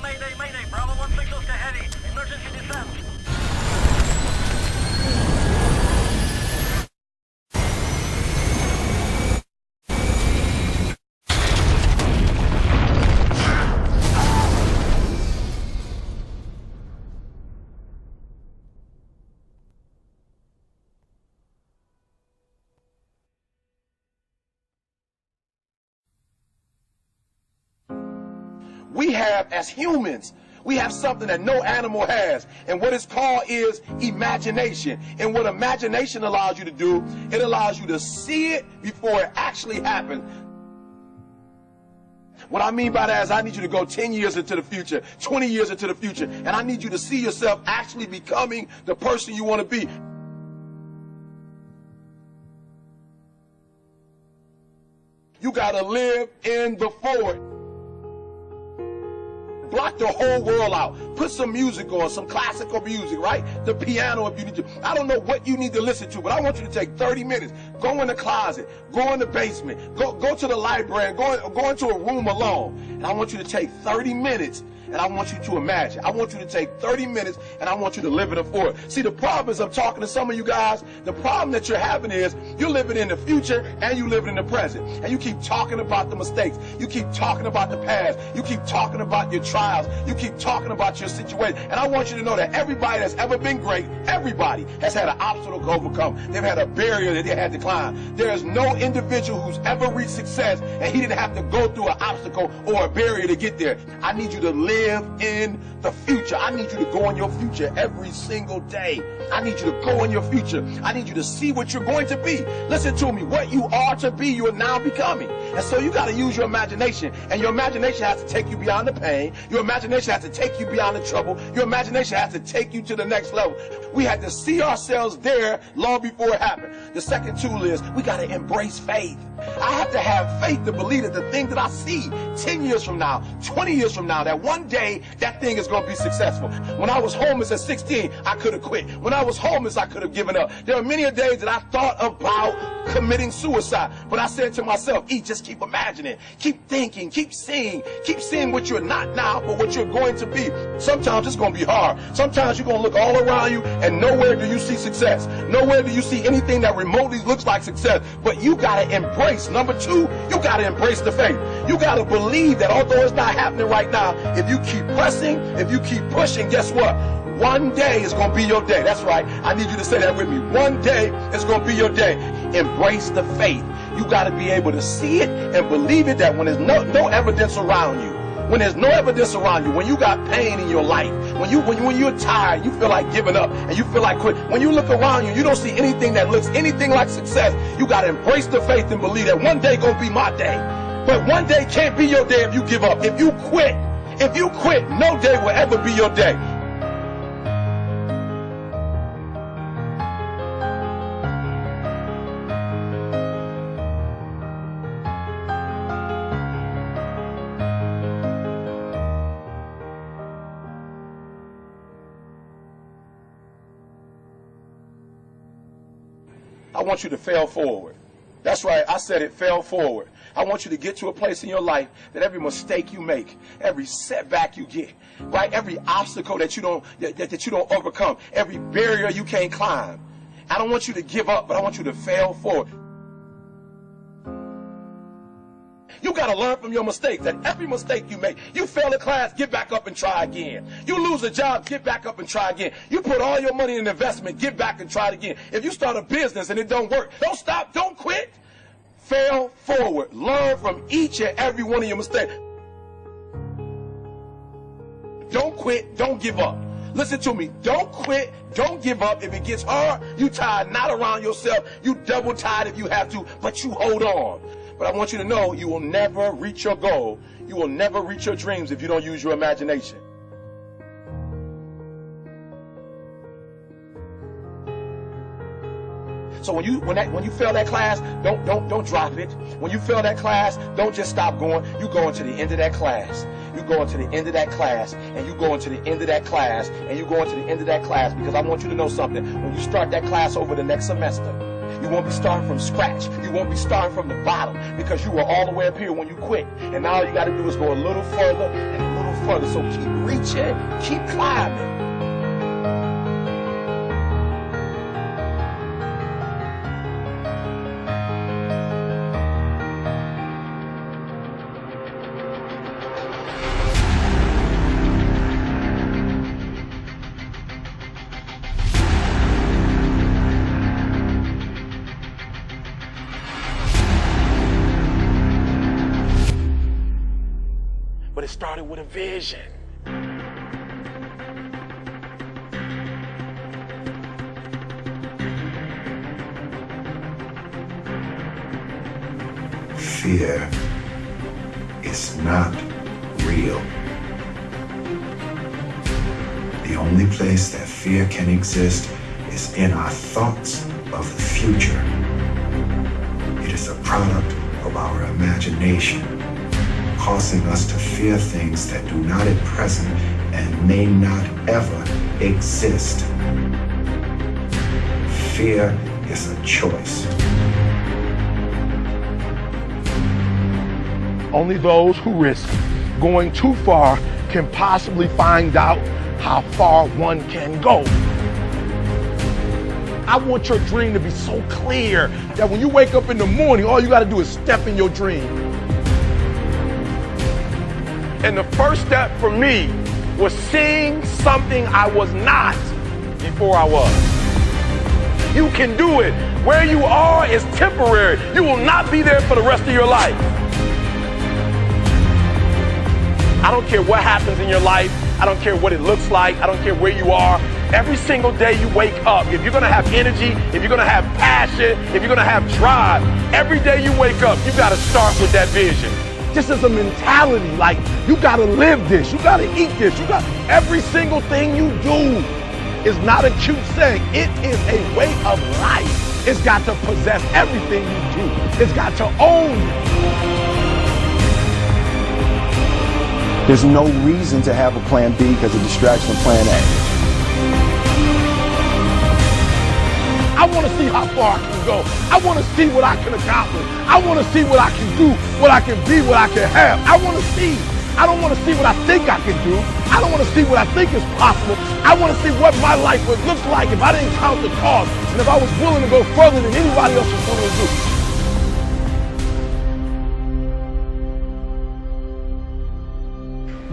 Mayday, mayday. Bravo 1 signals to heavy. Emergency descent. We have, as humans, we have something that no animal has. And what it's called is imagination. And what imagination allows you to do, it allows you to see it before it actually happens. What I mean by that is I need you to go 10 years into the future, 20 years into the future, and I need you to see yourself actually becoming the person you want to be. You got to live in the forward. Block the whole world out. Put some music on, some classical music, right? The piano if you need to. I don't know what you need to listen to, but I want you to take 30 minutes. Go in the closet. Go in the basement. Go to the library. Go into a room alone. And I want you to take 30 minutes. And I want you to imagine. I want you to take 30 minutes and I want you to live in the forward. See, the problem is I'm talking to some of you guys. The problem that you're having is you're living in the future and you living in the present. And you keep talking about the mistakes. You keep talking about the past. You keep talking about your trials. You keep talking about your situation. And I want you to know that everybody that's ever been great, everybody has had an obstacle to overcome. They've had a barrier that they had to climb. There is no individual who's ever reached success and he didn't have to go through an obstacle or a barrier to get there. I need you to live in the future. I need you to go in your future every single day. I need you to go in your future. I need you to see what you're going to be. Listen to me. What you are to be, you are now becoming. And so you got to use your imagination. And your imagination has to take you beyond the pain. Your imagination has to take you beyond the trouble. Your imagination has to take you to the next level. We had to see ourselves there long before it happened. The second tool is we got to embrace faith. I have to have faith to believe that the thing that I see 10 years from now, 20 years from now, that one day that thing is going to be successful. When I was homeless at 16, I could have quit. When I was homeless, I could have given up. There are many days that I thought about committing suicide. But I said to myself, just keep imagining, keep thinking, keep seeing what you're not now, but what you're going to be. Sometimes it's going to be hard. Sometimes you're going to look all around you and nowhere do you see success. Nowhere do you see anything that remotely looks like success. But you got to embrace. Number two, you got to embrace the faith. You got to believe that although it's not happening right now, if you keep pressing, if you keep pushing, guess what? One day is going to be your day. That's right. I need you to say that with me. One day is going to be your day. Embrace the faith. You got to be able to see it and believe it, that when there's no evidence around you, when there's no evidence around you, when you got pain in your life, when you're tired, you feel like giving up and you feel like quit. When you look around you, you don't see anything that looks anything like success. You got to embrace the faith and believe that one day going to be my day. But one day can't be your day if you give up. If you quit, no day will ever be your day. I want you to fail forward. That's right, I said it, fail forward. I want you to get to a place in your life that every mistake you make, every setback you get, right, every obstacle that you don't overcome, every barrier you can't climb. I don't want you to give up, but I want you to fail forward. You got to learn from your mistakes. That every mistake you make, you fail a class, get back up and try again. You lose a job, get back up and try again. You put all your money in investment, get back and try it again. If you start a business and it don't work, don't stop, don't quit. Fail forward. Learn from each and every one of your mistakes. Don't quit, don't give up. Listen to me. Don't quit, don't give up. If it gets hard, you tie a knot around yourself. You double tie it if you have to, but you hold on. But I want you to know you will never reach your goal. You will never reach your dreams if you don't use your imagination. So when you fail that class, don't drop it. When you fail that class, don't just stop going. You go into the end of that class. You go into the end of that class, and you go into the end of that class, and you go into the end of that class, because I want you to know something. When you start that class over the next semester, you won't be starting from scratch. You won't be starting from the bottom, because you were all the way up here when you quit. And now all you got to do is go a little further and a little further. So keep reaching, keep climbing. But it started with a vision. Fear is not real. The only place that fear can exist is in our thoughts of the future. It is a product of our imagination, causing us to fear things that do not at present and may not ever exist. Fear is a choice. Only those who risk going too far can possibly find out how far one can go. I want your dream to be so clear that when you wake up in the morning, all you got to do is step in your dream. And the first step for me was seeing something I was not before I was. You can do it. Where you are is temporary. You will not be there for the rest of your life. I don't care what happens in your life. I don't care what it looks like. I don't care where you are. Every single day you wake up, if you're gonna have energy, if you're gonna have passion, if you're gonna have drive, every day you wake up, you gotta start with that vision. This is a mentality, like you gotta live this, you gotta eat this, you got every single thing you do is not a cute saying. It is a way of life. It's got to possess everything you do. It's got to own you. There's no reason to have a plan B because it distracts from plan A. I want to see how far I can go. I want to see what I can accomplish. I want to see what I can do, what I can be, what I can have. I want to see. I don't want to see what I think I can do. I don't want to see what I think is possible. I want to see what my life would look like if I didn't count the cost and if I was willing to go further than anybody else was willing to do.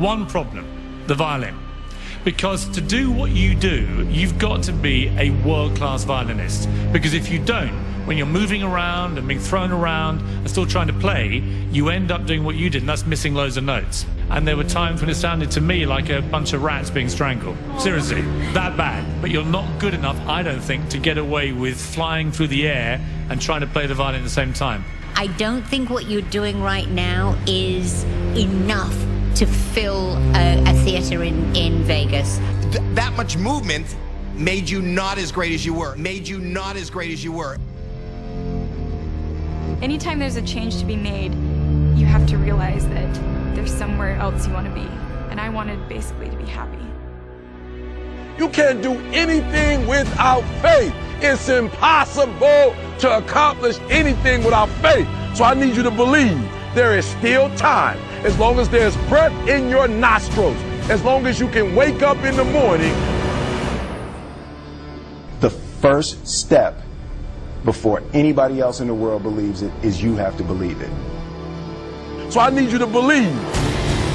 One problem, the violin. Because to do what you do, you've got to be a world-class violinist. Because if you don't, when you're moving around and being thrown around and still trying to play, you end up doing what you did, and that's missing loads of notes. And there were times when it sounded to me like a bunch of rats being strangled. Seriously, that bad. But you're not good enough, I don't think, to get away with flying through the air and trying to play the violin at the same time. I don't think what you're doing right now is enough to fill a theater in Vegas. That much movement made you not as great as you were. Anytime there's a change to be made, you have to realize that there's somewhere else you want to be. And I wanted basically to be happy. You can't do anything without faith. It's impossible to accomplish anything without faith. So I need you to believe there is still time. As long as there's breath in your nostrils, as long as you can wake up in the morning. The first step before anybody else in the world believes it is you have to believe it. So I need you to believe.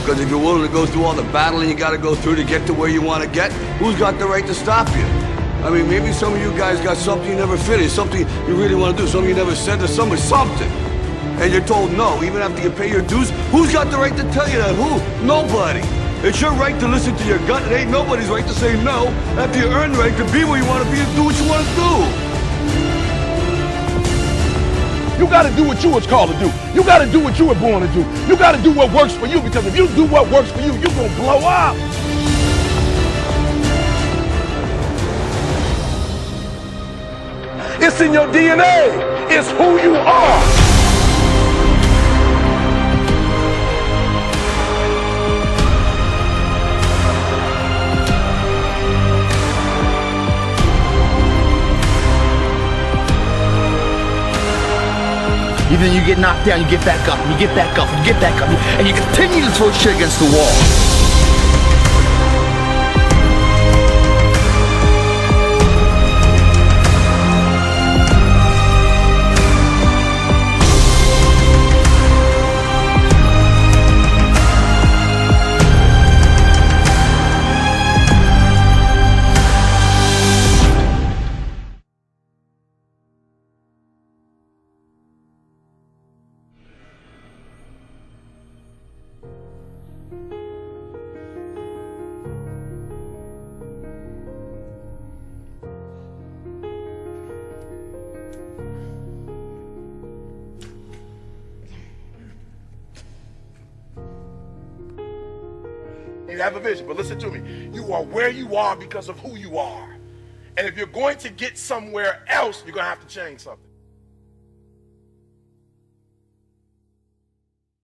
Because if you're willing to go through all the battling you got to go through to get to where you want to get, who's got the right to stop you? I mean, maybe some of you guys got something you never finished, something you really want to do, something you never said to somebody, something. And you're told no, even after you pay your dues. Who's got the right to tell you that? Who? Nobody. It's your right to listen to your gut. It ain't nobody's right to say no after you earn the right to be where you want to be and do what you want to do. You got to do what you was called to do. You got to do what you were born to do. You got to do what works for you, because if you do what works for you, you're going to blow up. It's in your DNA. It's who you are. Then you get knocked down, you get back up, and you get back up, and you get back up, and you continue to throw shit against the wall. You have a vision, but listen to me. You are where you are because of who you are. And if you're going to get somewhere else, you're going to have to change something.